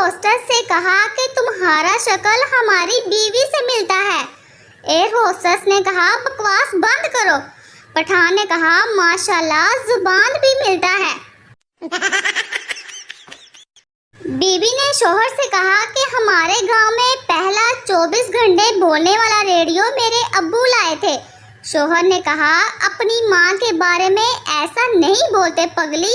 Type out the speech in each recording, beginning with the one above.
Hostess से कहा कि तुम्हारा शक्ल हमारी बीवी से मिलता है। एयर होस्टेस ने कहा बकवास बंद करो। पठान ने कहा माशाल्लाह जुबान भी मिलता है। बीवी ने शोहर से कहा कि हमारे गांव में पहला 24 घंटे बोलने वाला रेडियो मेरे अब्बू लाए थे। शोहर ने कहा अपनी माँ के बारे में ऐसा नहीं बोलते पगली।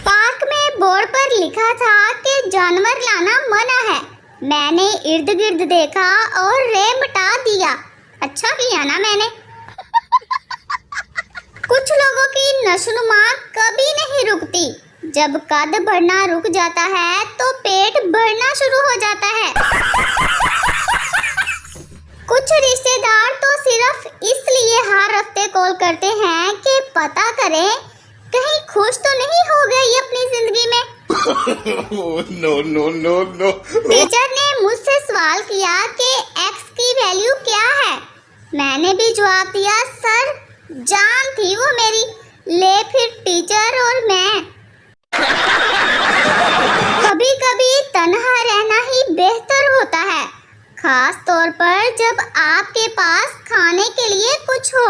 पार्क में बोर्ड पर लिखा था कि जानवर लाना मना है। मैंने इर्द गिर्द देखा और रे मिटा दिया। अच्छा किया ना मैंने। कुछ लोगों की नशोनुमा कभी नहीं रुकती। जब कद बढ़ना रुक जाता है तो पेट बढ़ना शुरू हो जाता है। कुछ रिश्तेदार तो सिर्फ इसलिए हर हफ्ते कॉल करते हैं कि पता करें कहीं खुश तो नहीं हो गई अपनी जिंदगी में। No. टीचर ने मुझसे सवाल किया कि एक्स की वैल्यू क्या है। मैंने भी जवाब दिया सर जान थी वो मेरी। ले फिर टीचर और मैं। कभी कभी तन्हा रहना ही बेहतर होता है, खास तौर पर जब आपके पास खाने के लिए कुछ हो।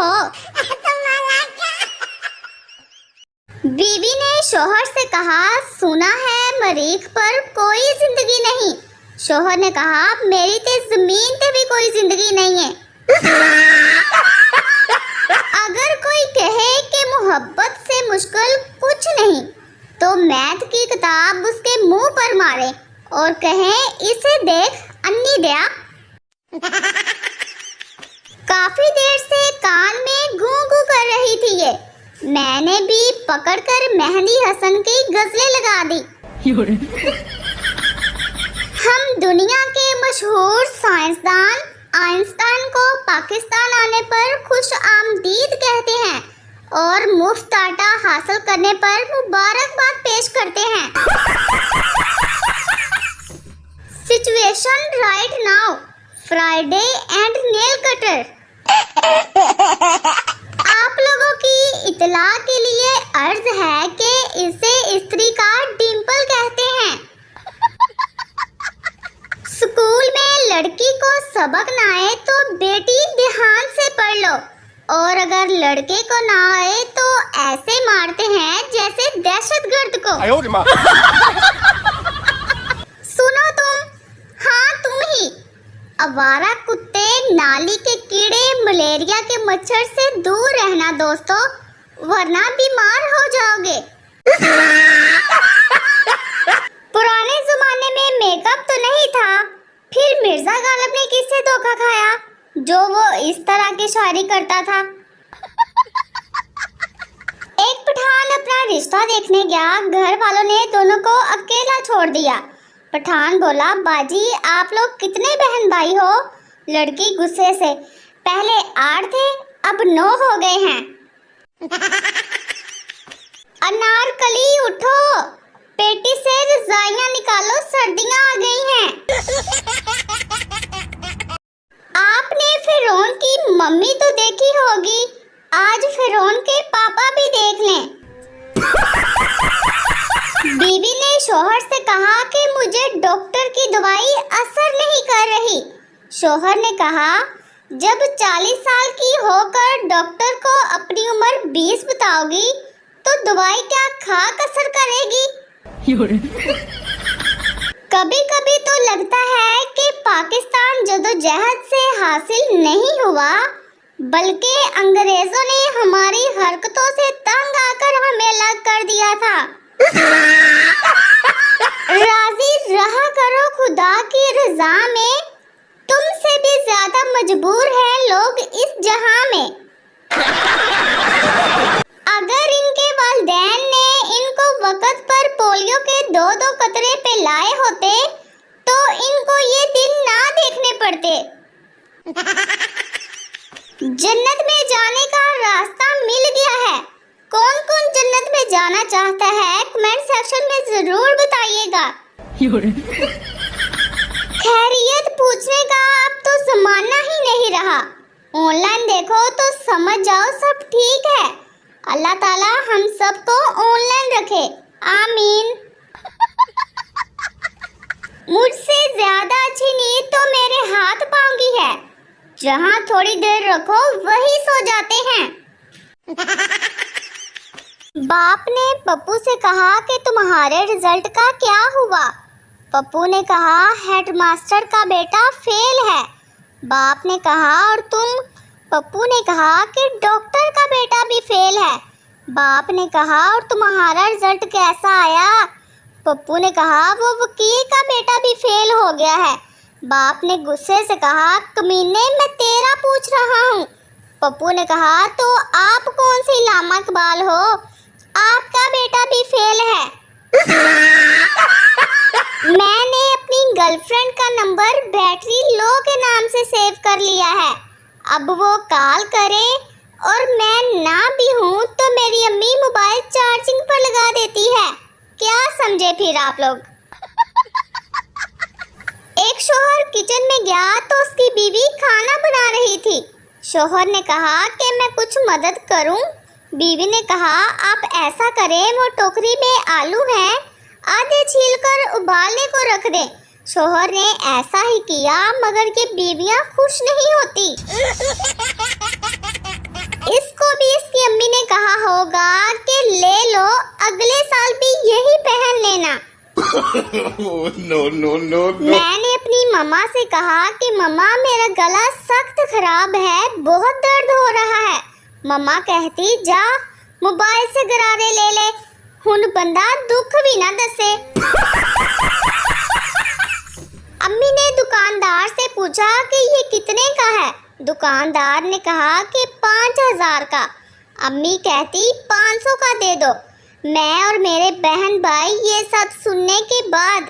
बीवी ने शोहर से कहा सुना है मरीख पर कोई जिंदगी नहीं। शोहर ने कहा मेरी ते जमीन पे भी कोई जिंदगी नहीं है। अगर कोई कहे कि मोहब्बत से मुश्किल कुछ नहीं तो मैथ की किताब उसके मुंह पर मारे और कहें इसे देख अन्नी दया। काफी देर से कान में गूं गूं कर रही थी ये। मैंने भी पकड़कर मेहंदी हसन की गजलें लगा दी। हम दुनिया के मशहूर साइंसदान आइंस्टाइन को पाकिस्तान आने पर खुश आमदीद कहते हैं और मुफ्त आटा हासिल करने पर मुबारकबाद पेश करते हैं। Situation right now Friday and nail cutter. आप लोगों की इतला के लिए अर्ज है कि इसे स्त्री का डिंपल कहते हैं। स्कूल में लड़की को सबक ना आए तो बेटी ध्यान से पढ़ लो और अगर लड़के को ना आए तो ऐसे मारते हैं जैसे दहशतगर्द को। सुनो तुम, हाँ तुम ही। आवारा कुत्ते, नाली के कीड़े, मलेरिया के मच्छर से दूर रहना दोस्तों, वरना बीमार हो जाओगे। पुराने जमाने में मेकअप तो नहीं था, फिर मिर्जा गालिब ने किससे धोखा खाया जो वो इस तरह की शायरी करता था। एक पठान अपना रिश्ता देखने गया, घर वालों ने दोनों को अकेला छोड़ दिया। पठान बोला बाजी आप लोग कितने बहन भाई हो? लड़की गुस्से से पहले 8 थे अब 9 हो गए हैं। अनारकली उठो, पेटी से रजाइयां निकालो, सर्दियां आ गई हैं। आपने फिरौन की मम्मी तो देखी होगी, आज फिरौन के पापा भी देख लें। बीवी ने शोहर से कहा कि मुझे डॉक्टर की दवाई असर नहीं कर रही। शोहर ने कहा जब 40 साल की होकर डॉक्टर को अपनी उम्र 20 बताओगी तो दवाई क्या खाक असर करेगी। कभी कभी तो लगता है कि पाकिस्तान जदोजहद से हासिल नहीं हुआ बल्कि अंग्रेजों ने हमारी हरकतों से तंग आकर हमें अलग कर दिया था। राजी रहा करो खुदा की रजा में, तुमसे भी ज्यादा मजबूर हैं लोग इस जहां में। अगर इनके वालिदैन ने इनको वक्त पर पोलियो के 2-2 कतरे पिलाए होते तो इनको ये दिन ना देखने पड़ते। जन्नत में जाने का रास्ता मिल गया है। कौन कौन जन्नत में जाना चाहता है कमेंट सेक्शन में जरूर बताइएगा। खैरियत पूछने का अब तो जमाना ही नहीं रहा। ऑनलाइन देखो तो समझ जाओ सब ठीक है। अल्लाह ताला हम सबको ऑनलाइन रखे, आमीन। हाथ पांव की है, जहाँ थोड़ी देर रखो वही सो जाते हैं। बाप ने पप्पू से कहा कि तुम्हारे रिजल्ट का क्या हुआ? पप्पू ने कहा हेडमास्टर का बेटा फेल है। बाप ने कहा और तुम? पप्पू ने कहा कि डॉक्टर का बेटा भी फेल है। बाप ने कहा और तुम्हारा रिजल्ट कैसा आया? पप्पू ने कहा वो वकील का बेटा भी फेल हो गया है। बाप ने गुस्से से कहा कमीने मैं तेरा पूछ रहा हूँ। पप्पू ने कहा तो आप कौन सी लामा इकबाल हो, आपका बेटा भी फेल है। मैंने अपनी गर्लफ्रेंड का नंबर बैटरी लो के नाम से सेव कर लिया है। अब वो कॉल करे और मैं ना भी हूँ तो मेरी अम्मी मोबाइल चार्जिंग पर लगा देती है। क्या समझे फिर आप लोग? एक शौहर किचन में गया तो उसकी बीवी खाना बना रही थी। शौहर ने कहा कि मैं कुछ मदद करूं? बीवी ने कहा आप ऐसा करें, वो टोकरी में आलू हैं, आधे छीलकर उबालने को रख दें। शौहर ने ऐसा ही किया मगर ये बीवियां खुश नहीं होती। इसको भी इसकी अम्मी ने कहा होगा कि ले लो, अगले साल भी यही पहन लेना। no. मैंने अपनी मम्मा से कहा कि मम्मा मेरा गला सख्त खराब है, बहुत दर्द हो रहा है। मम्मा कहती जा मोबाइल से गरारे ले ले, हुन बंदा दुख भी ना दसे। अम्मी ने दुकानदार से पूछा कि ये कितने का है? दुकानदार ने कहा कि 5000 का। अम्मी कहती 500 का दे दो। मैं और मेरे बहन भाई ये सब सुनने के बाद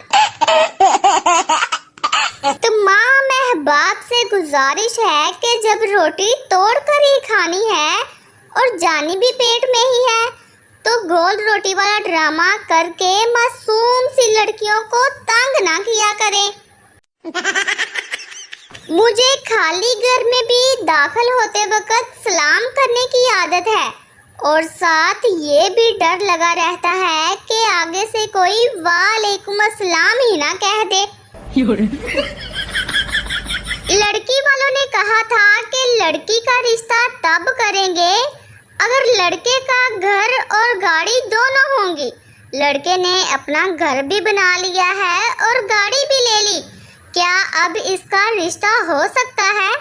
तो माँ महबाब से गुजारिश है कि जब रोटी तोड़ कर ही खानी है और जानी भी पेट में ही है तो गोल रोटी वाला ड्रामा करके मासूम सी लड़कियों को तंग ना किया करें। मुझे खाली घर में भी दाखिल होते वक्त सलाम करने की आदत है और साथ ये भी डर लगा रहता है कि आगे से कोई वालेकुम अस्सलाम ही ना कह दे। लड़की वालों ने कहा था कि लड़की का रिश्ता तब करेंगे अगर लड़के का घर और गाड़ी दोनों होंगी। लड़के ने अपना घर भी बना लिया है और गाड़ी भी ले ली, क्या अब इसका रिश्ता हो सकता है?